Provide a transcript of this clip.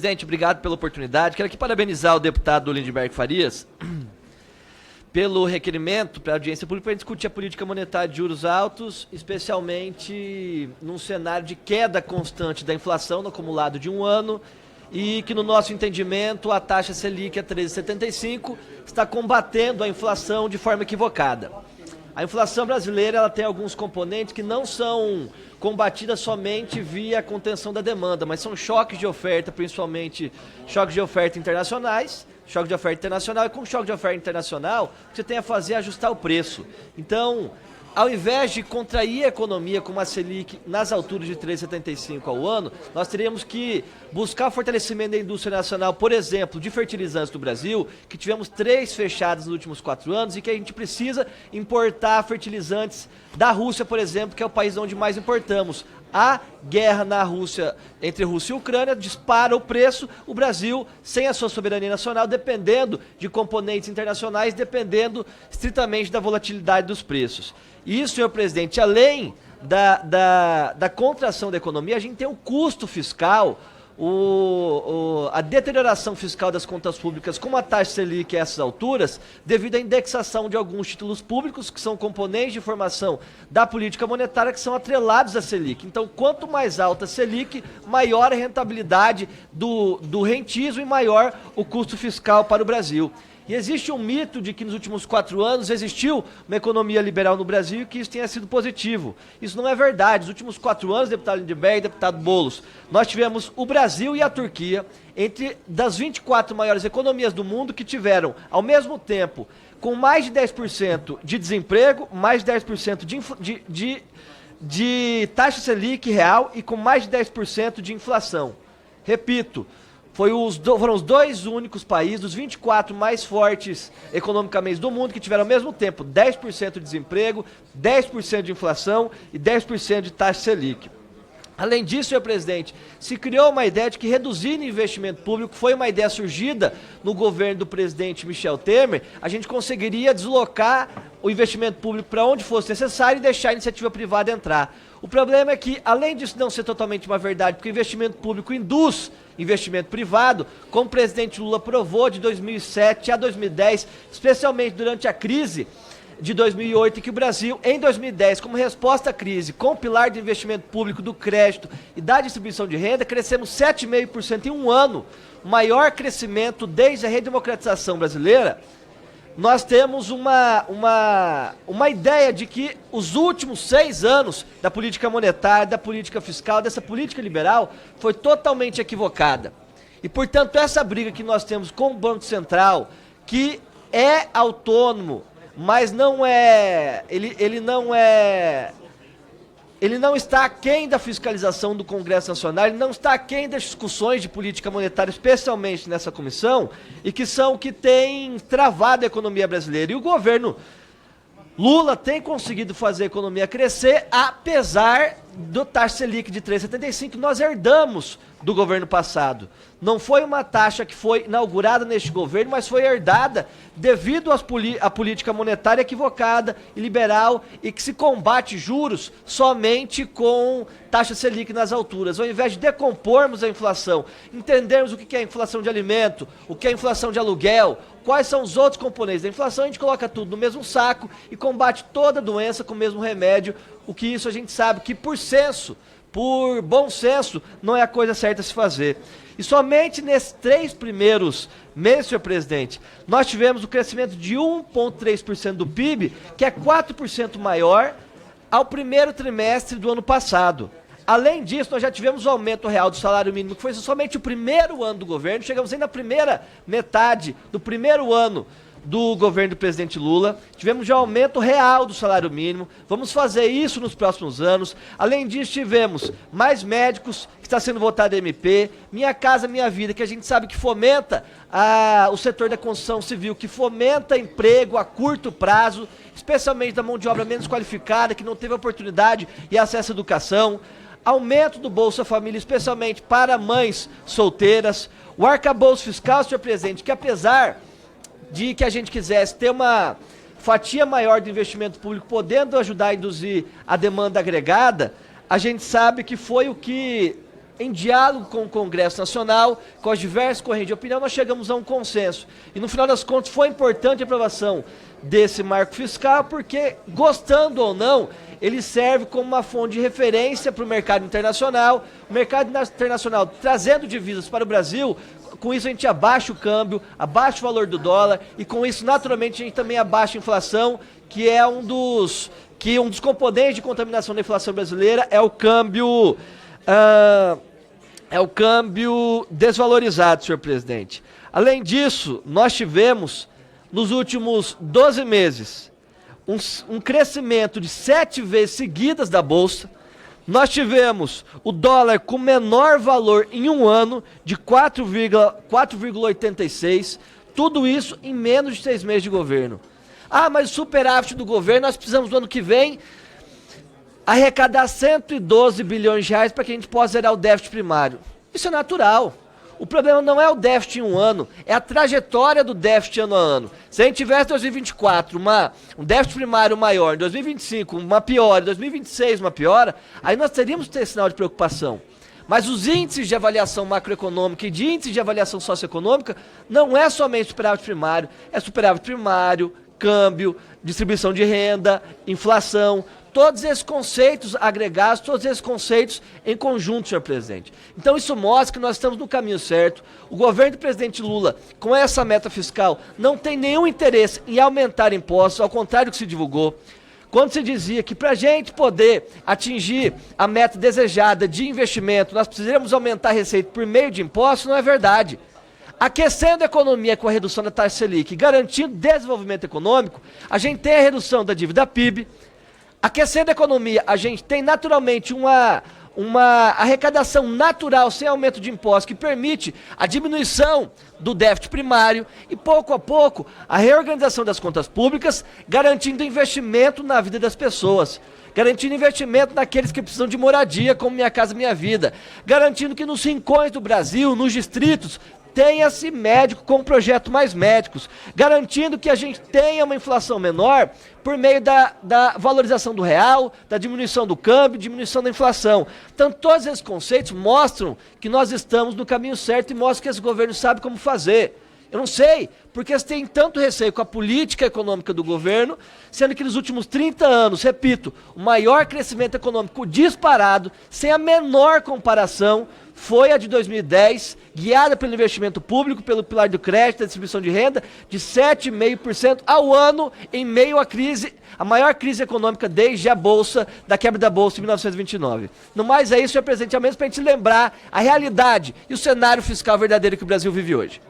presidente, obrigado pela oportunidade. Quero aqui parabenizar o deputado Lindenberg Farias pelo requerimento para a audiência pública para discutir a política monetária de juros altos, especialmente num cenário de queda constante da inflação no acumulado de um ano e que, no nosso entendimento, a taxa Selic a 13,75 está combatendo a inflação de forma equivocada. A inflação brasileira ela tem alguns componentes que não são combatidas somente via contenção da demanda, mas são choques de oferta, principalmente choques de oferta internacionais, choque de oferta internacional, e com choque de oferta internacional, o que você tem a fazer é ajustar o preço. Então, ao invés de contrair a economia com uma Selic nas alturas de 3,75 ao ano, nós teríamos que buscar o fortalecimento da indústria nacional, por exemplo, de fertilizantes do Brasil, que tivemos 3 fechadas nos últimos 4 anos e que a gente precisa importar fertilizantes da Rússia, por exemplo, que é o país onde mais importamos. A guerra na Rússia, entre Rússia e Ucrânia, dispara o preço, o Brasil, sem a sua soberania nacional, dependendo de componentes internacionais, dependendo estritamente da volatilidade dos preços. E isso, senhor presidente, além da contração da economia, a gente tem um custo fiscal, a deterioração fiscal das contas públicas com uma taxa Selic a essas alturas, devido à indexação de alguns títulos públicos, que são componentes de formação da política monetária, que são atrelados à Selic. Então, quanto mais alta a Selic, maior a rentabilidade do rentismo e maior o custo fiscal para o Brasil. E existe um mito de que nos últimos 4 anos existiu uma economia liberal no Brasil e que isso tenha sido positivo. Isso não é verdade. Nos últimos 4 anos, deputado Lindenberg, deputado Boulos, nós tivemos o Brasil e a Turquia entre das 24 maiores economias do mundo que tiveram, ao mesmo tempo, com mais de 10% de desemprego, mais de 10% de taxa Selic real e com mais de 10% de inflação. Repito, foram os 2 únicos países, dos 24 mais fortes economicamente do mundo, que tiveram ao mesmo tempo 10% de desemprego, 10% de inflação e 10% de taxa Selic. Além disso, senhor presidente, se criou uma ideia de que reduzir o investimento público foi uma ideia surgida no governo do presidente Michel Temer. A gente conseguiria deslocar o investimento público para onde fosse necessário e deixar a iniciativa privada entrar. O problema é que, além disso não ser totalmente uma verdade, porque o investimento público induz investimento privado, como o presidente Lula provou de 2007 a 2010, especialmente durante a crise de 2008, em que o Brasil, em 2010, como resposta à crise, com o pilar de investimento público, do crédito e da distribuição de renda, crescemos 7,5% em um ano, o maior crescimento desde a redemocratização brasileira. Nós temos uma ideia de que os últimos 6 anos da política monetária, da política fiscal, dessa política liberal, foi totalmente equivocada. E, portanto, essa briga que nós temos com o Banco Central, que é autônomo, mas não é, ele não está aquém da fiscalização do Congresso Nacional, ele não está aquém das discussões de política monetária, especialmente nessa comissão, e que são o que tem travado a economia brasileira. E o governo Lula tem conseguido fazer a economia crescer, apesar do taxa Selic de 3,75 que nós herdamos do governo passado. Não foi uma taxa que foi inaugurada neste governo, mas foi herdada devido à política monetária equivocada e liberal, e que se combate juros somente com taxa Selic nas alturas. Ao invés de decompormos a inflação, entendermos o que é a inflação de alimento, o que é a inflação de aluguel, quais são os outros componentes da inflação, a gente coloca tudo no mesmo saco e combate toda doença com o mesmo remédio, o que isso a gente sabe que por bom senso, não é a coisa certa a se fazer. E somente nesses 3 primeiros meses, senhor presidente, nós tivemos o crescimento de 1,3% do PIB, que é 4% maior ao primeiro trimestre do ano passado. Além disso, nós já tivemos o aumento real do salário mínimo, que foi somente o primeiro ano do governo, chegamos aí na primeira metade do primeiro ano do governo do presidente Lula, tivemos já aumento real do salário mínimo, vamos fazer isso nos próximos anos. Além disso, tivemos mais médicos, que está sendo votado MP, Minha Casa Minha Vida, que a gente sabe que fomenta o setor da construção civil, que fomenta emprego a curto prazo, especialmente da mão de obra menos qualificada, que não teve oportunidade e acesso à educação. Aumento do Bolsa Família, especialmente para mães solteiras. O arcabouço fiscal, senhor presidente, que apesar de que a gente quisesse ter uma fatia maior do investimento público, podendo ajudar a induzir a demanda agregada, a gente sabe que foi o que em diálogo com o Congresso Nacional, com as diversas correntes de opinião, nós chegamos a um consenso. E no final das contas foi importante a aprovação desse marco fiscal, porque, gostando ou não, ele serve como uma fonte de referência para o mercado internacional. O mercado internacional trazendo divisas para o Brasil, com isso a gente abaixa o câmbio, abaixa o valor do dólar, e com isso, naturalmente, a gente também abaixa a inflação, que é um dos componentes de contaminação da inflação brasileira é o câmbio desvalorizado, senhor presidente. Além disso, nós tivemos, nos últimos 12 meses, um crescimento de 7 vezes seguidas da Bolsa. Nós tivemos o dólar com menor valor em um ano de 4,86, tudo isso em menos de 6 meses de governo. Ah, mas o superávit do governo, nós precisamos no ano que vem arrecadar 112 bilhões de reais para que a gente possa zerar o déficit primário. Isso é natural. O problema não é o déficit em um ano, é a trajetória do déficit ano a ano. Se a gente tivesse em 2024 um déficit primário maior, em 2025 uma piora, em 2026 uma piora, aí nós teríamos que ter sinal de preocupação. Mas os índices de avaliação macroeconômica e de índices de avaliação socioeconômica não é somente superávit primário, é superávit primário, câmbio, distribuição de renda, inflação, todos esses conceitos agregados, todos esses conceitos em conjunto, senhor presidente. Então isso mostra que nós estamos no caminho certo. O governo do presidente Lula, com essa meta fiscal, não tem nenhum interesse em aumentar impostos, ao contrário do que se divulgou. Quando se dizia que para a gente poder atingir a meta desejada de investimento, nós precisaríamos aumentar a receita por meio de impostos, não é verdade. Aquecendo a economia com a redução da taxa Selic, garantindo desenvolvimento econômico, a gente tem a redução da dívida PIB. Aquecendo a economia, a gente tem naturalmente uma arrecadação natural, sem aumento de impostos, que permite a diminuição do déficit primário e, pouco a pouco, a reorganização das contas públicas, garantindo investimento na vida das pessoas. Garantindo investimento naqueles que precisam de moradia, como Minha Casa Minha Vida. Garantindo que nos rincões do Brasil, nos distritos, tenha-se médico com um projeto Mais Médicos, garantindo que a gente tenha uma inflação menor por meio da valorização do real, da diminuição do câmbio, diminuição da inflação. Então, todos esses conceitos mostram que nós estamos no caminho certo e mostram que esse governo sabe como fazer. Eu não sei, porque você tem tanto receio com a política econômica do governo, sendo que nos últimos 30 anos, repito, o maior crescimento econômico disparado, sem a menor comparação, foi a de 2010, guiada pelo investimento público, pelo pilar do crédito, da distribuição de renda, de 7,5% ao ano, em meio à crise, a maior crise econômica desde da quebra da Bolsa em 1929. No mais é isso, senhor presidente, ao menos para a gente lembrar a realidade e o cenário fiscal verdadeiro que o Brasil vive hoje.